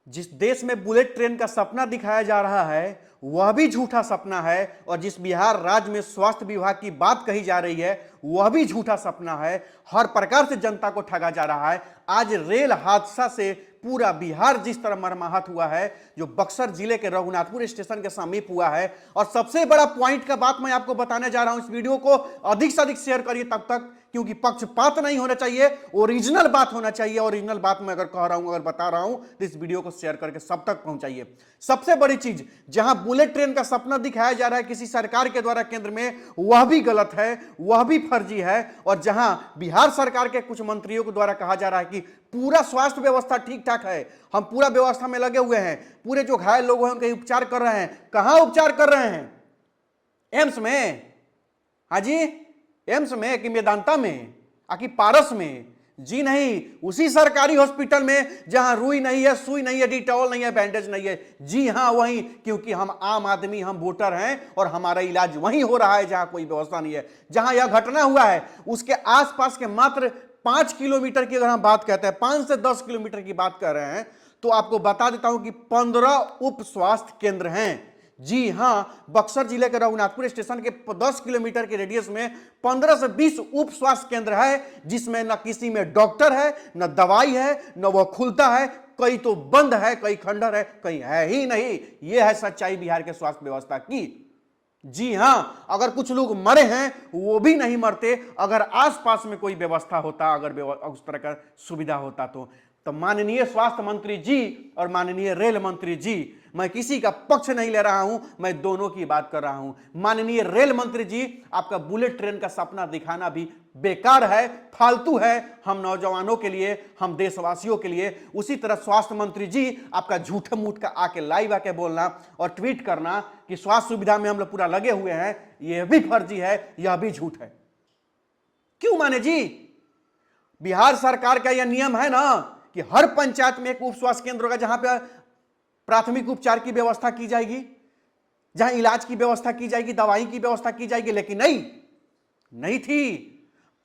जिस देश में बुलेट ट्रेन का सपना दिखाया जा रहा है वह भी झूठा सपना है, और जिस बिहार राज्य में स्वास्थ्य विभाग की बात कही जा रही है वह भी झूठा सपना है। हर प्रकार से जनता को ठगा जा रहा है। आज रेल हादसा से पूरा बिहार जिस तरह मर्माहत हुआ है, जो बक्सर जिले के रघुनाथपुर स्टेशन के समीप हुआ है, और सबसे बड़ा पॉइंट का बात मैं आपको बताने जा रहा हूं। इस वीडियो को अधिक से अधिक शेयर करिए तब तक, क्योंकि पक्षपात नहीं होना चाहिए, ओरिजिनल बात होना चाहिए। ओरिजिनल बात मैं अगर कह रहा हूं, अगर बता रहा हूं, तो इस वीडियो को शेयर करके सब तक पहुंचाइए। सबसे बड़ी चीज, जहां बुलेट ट्रेन का सपना दिखाया जा रहा है किसी सरकार के द्वारा केंद्र में, वह भी गलत है, वह भी फर्जी है। और जहां बिहार सरकार के कुछ मंत्रियों के द्वारा कहा जा रहा है कि पूरा स्वास्थ्य व्यवस्था ठीक ठाक है, हम पूरा व्यवस्था में लगे हुए हैं, पूरे जो घायल लोग हैं उनके उपचार कर रहे हैं। कहां उपचार कर रहे हैं? एम्स में? हाँ जी, एम्स में कि मेदांता में कि पारस में? जी नहीं, उसी सरकारी हॉस्पिटल में जहां रुई नहीं है, सुई नहीं है, डिटॉल नहीं है, बैंडेज नहीं है। जी हां, वहीं, क्योंकि हम आम आदमी, हम वोटर हैं और हमारा इलाज वहीं हो रहा है जहां कोई व्यवस्था नहीं है। जहां यह घटना हुआ है उसके आसपास के मात्र 5 किलोमीटर की अगर हम बात कहते हैं, 5 से 10 किलोमीटर की बात कर रहे हैं, तो आपको बता देता हूं कि 15 उप स्वास्थ्य केंद्र हैं। जी हां, बक्सर जिले के रघुनाथपुर स्टेशन के 10 किलोमीटर के रेडियस में 15 से 20 उप स्वास्थ्य केंद्र है, जिसमें न किसी में डॉक्टर है, न दवाई है, न वह खुलता है। कई तो बंद है, कई खंडर है, कहीं है ही नहीं। यह है सच्चाई बिहार के स्वास्थ्य व्यवस्था की। जी हां, अगर कुछ लोग मरे हैं वो भी नहीं मरते अगर आसपास में कोई व्यवस्था होता, अगर उस तरह का सुविधा होता तो माननीय स्वास्थ्य मंत्री जी और माननीय रेल मंत्री जी, मैं किसी का पक्ष नहीं ले रहा हूं, मैं दोनों की बात कर रहा हूं। माननीय रेल मंत्री जी, आपका बुलेट ट्रेन का सपना दिखाना भी बेकार है, फालतू है, हम नौजवानों के लिए, हम देशवासियों के लिए। उसी तरह स्वास्थ्य मंत्री जी, आपका झूठे मूठ का आके लाइव आके बोलना और ट्वीट करना कि स्वास्थ्य सुविधा में हम लोग पूरा लगे हुए हैं, यह भी फर्जी है, यह भी झूठ है। क्यों माने जी? बिहार सरकार का यह नियम है ना कि हर पंचायत में एक उप स्वास्थ्य केंद्र होगा जहां पे प्राथमिक उपचार की व्यवस्था की जाएगी, जहां इलाज की व्यवस्था की जाएगी, दवाई की व्यवस्था की जाएगी। लेकिन नहीं थी।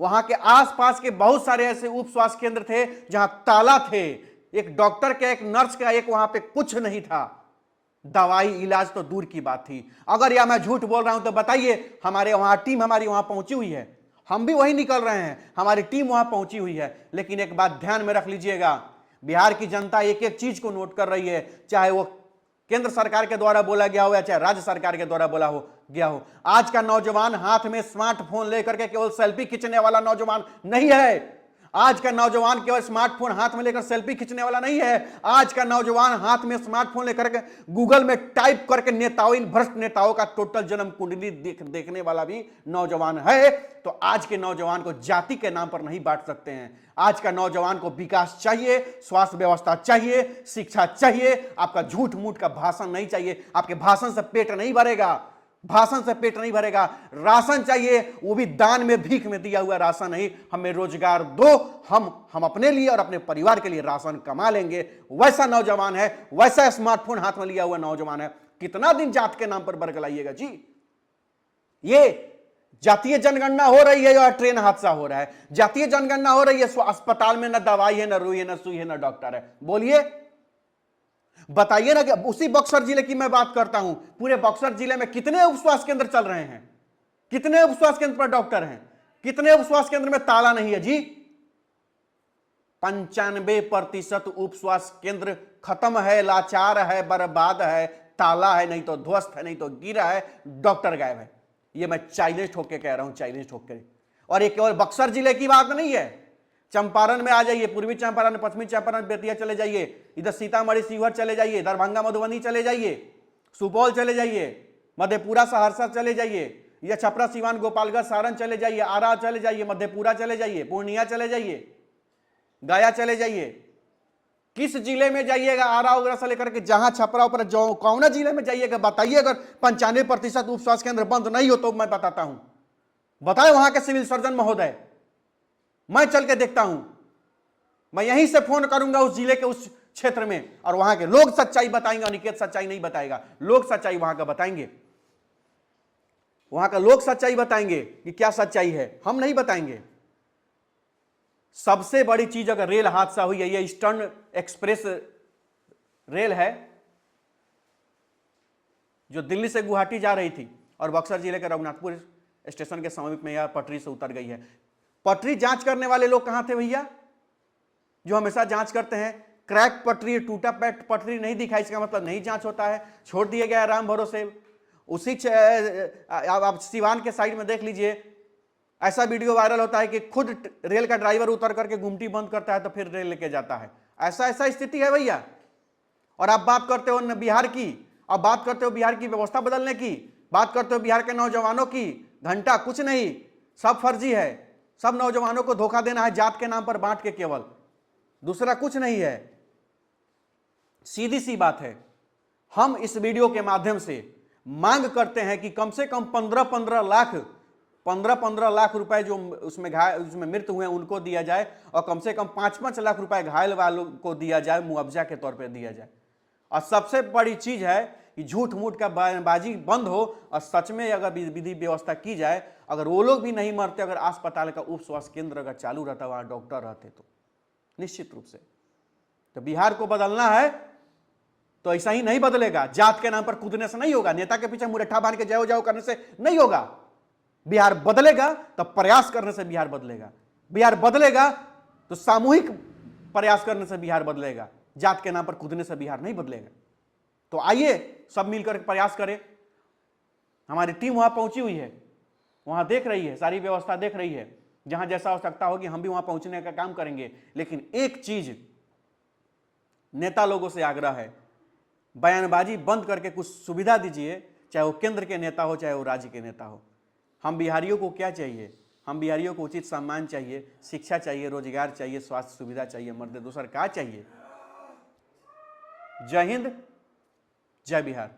वहां के आसपास के बहुत सारे ऐसे उप स्वास्थ्य केंद्र थे जहां ताला थे, एक डॉक्टर का, एक नर्स का, एक वहां पे कुछ नहीं था। दवाई इलाज तो दूर की बात थी। अगर या मैं झूठ बोल रहा हूं तो बताइए, हमारे वहां टीम हमारी वहां पहुंची हुई है, हम भी वही निकल रहे हैं, हमारी टीम वहां पहुंची हुई है। लेकिन एक बात ध्यान में रख लीजिएगा, बिहार की जनता एक एक चीज को नोट कर रही है, चाहे वो केंद्र सरकार के द्वारा बोला गया हो या चाहे राज्य सरकार के द्वारा बोला हो गया हो। आज का नौजवान हाथ में स्मार्टफोन लेकर के केवल सेल्फी खींचने वाला नौजवान नहीं है। आज का नौजवान केवल स्मार्टफोन हाथ में लेकर सेल्फी खींचने वाला नहीं है। आज का नौजवान हाथ में स्मार्टफोन लेकर के गूगल में टाइप करके नेताओं, इन भ्रष्ट नेताओं का टोटल जन्म कुंडली देखने वाला भी नौजवान है। तो आज के नौजवान को जाति के नाम पर नहीं बांट सकते हैं। आज का नौजवान को विकास चाहिए, स्वास्थ्य व्यवस्था चाहिए, शिक्षा चाहिए। आपका झूठ मूठ का भाषण नहीं चाहिए। आपके भाषण से पेट नहीं भरेगा, भाषण से पेट नहीं भरेगा। राशन चाहिए, वो भी दान में, भीख में दिया हुआ राशन नहीं। हमें रोजगार दो, हम अपने लिए और अपने परिवार के लिए राशन कमा लेंगे। वैसा नौजवान है, वैसा स्मार्टफोन हाथ में लिया हुआ नौजवान है। कितना दिन जात के नाम पर बरगलाइएगा जी? ये जातीय जनगणना हो रही है या ट्रेन हादसा हो रहा है? जातीय जनगणना हो रही है, अस्पताल में न दवाई है, न रुई है, न सुई है, न डॉक्टर है। बोलिए, बताइए ना कि उसी बक्सर जिले की मैं बात करता हूं, पूरे बक्सर जिले में कितने उप स्वास्थ्य केंद्र चल रहे हैं? कितने उप स्वास्थ्य केंद्र पर डॉक्टर हैं? कितने उप स्वास्थ्य केंद्र में ताला नहीं है जी? 95% उप स्वास्थ्य केंद्र खत्म है, लाचार है, बर्बाद है, ताला है, नहीं तो ध्वस्त है, नहीं तो गिरा है, डॉक्टर गायब है। ये मैं चैलेंज ठोक के कह रहा हूं, चैलेंज ठोक के। और ये केवल बक्सर जिले की बात नहीं है, चंपारण में आ जाइए, पूर्वी चंपारण, पश्चिमी चंपारण, बेतिया चले जाइए, इधर सीतामढ़ी, शिवहर चले जाइए, दरभंगा, मधुबनी चले जाइए, सुपौल चले जाइए, मधेपुरा, सहरसा चले जाइए, या छपरा, सिवान, गोपालगंज, सारण चले जाइए, आरा चले जाइए, मधेपुरा चले जाइए, पूर्णिया चले जाइए, गया चले जाइए। किस जिले में जाइएगा, आरा वगैरह से लेकर के जहां छपरा ऊपर कौन जिले में जाइएगा, बताइए। अगर 95% उप स्वास्थ्य केंद्र बंद नहीं हो तो मैं बताता हूं, बताए वहां के सिविल सर्जन महोदय, मैं चल के देखता हूं। मैं यहीं से फोन करूंगा उस जिले के, उस क्षेत्र में, और वहां के लोग सच्चाई बताएंगे। अनिकेत सच्चाई नहीं बताएगा, लोग सच्चाई वहां का बताएंगे। वहां का लोग सच्चाई बताएंगे कि क्या सच्चाई है, हम नहीं बताएंगे। सबसे बड़ी चीज, अगर रेल हादसा हुई है, ये ईस्टर्न एक्सप्रेस रेल है जो दिल्ली से गुवाहाटी जा रही थी और बक्सर जिले के रघुनाथपुर स्टेशन के समीप में यह पटरी से उतर गई है। पटरी जांच करने वाले लोग कहां थे भैया, जो हमेशा जांच करते हैं? क्रैक पटरी, टूटा पैट पटरी नहीं दिखाई, इसका मतलब नहीं जांच होता है, छोड़ दिया गया है राम भरोसे। उसी आप सिवान के साइड में देख लीजिए, ऐसा वीडियो वायरल होता है कि खुद रेल का ड्राइवर उतर करके गुमटी बंद करता है तो फिर रेल लेके जाता है। ऐसा स्थिति है भैया। और आप बात करते हो बिहार की, अब बात करते हो बिहार की व्यवस्था बदलने की, बात करते हो बिहार के नौजवानों की। घंटा कुछ नहीं, सब फर्जी है, सब नौजवानों को धोखा देना है जात के नाम पर बांट के, केवल, दूसरा कुछ नहीं है। सीधी सी बात है, हम इस वीडियो के माध्यम से मांग करते हैं कि कम से कम 15 लाख रुपए जो उसमें मृत हुए उनको दिया जाए और कम से कम 5 लाख रुपए घायल वालों को दिया जाए, मुआवजा के तौर पे दिया जाए। और सबसे बड़ी चीज है कि झूठ मूठ का बयानबाजी बंद हो और सच में अगर विधि व्यवस्था की जाए, अगर वो लोग भी नहीं मरते, अगर अस्पताल का उप स्वास्थ्य केंद्र अगर चालू रहता, वहां डॉक्टर रहते, तो निश्चित रूप से तो बिहार को बदलना है तो ऐसा ही नहीं बदलेगा। जात के नाम पर कूदने से नहीं होगा, नेता के पीछे मुरट्ठा बांध के जाओ जाओ करने से नहीं होगा। बिहार बदलेगा तो प्रयास करने से बिहार बदलेगा। बिहार बदलेगा तो सामूहिक प्रयास करने से बिहार बदलेगा। जात के नाम पर कूदने से बिहार नहीं बदलेगा। तो आइए सब मिलकर प्रयास करें। हमारी टीम वहां पहुंची हुई है, वहां देख रही है, सारी व्यवस्था देख रही है। जहां जैसा आवश्यकता होगी हम भी वहां पहुंचने का काम करेंगे। लेकिन एक चीज नेता लोगों से आग्रह है, बयानबाजी बंद करके कुछ सुविधा दीजिए, चाहे वो केंद्र के नेता हो चाहे वो राज्य के नेता हो। हम बिहारियों को क्या चाहिए? हम बिहारियों को उचित सम्मान चाहिए, शिक्षा चाहिए, रोजगार चाहिए, स्वास्थ्य सुविधा चाहिए, मर्द दूसर क्या चाहिए? जय हिंद, जय बिहार।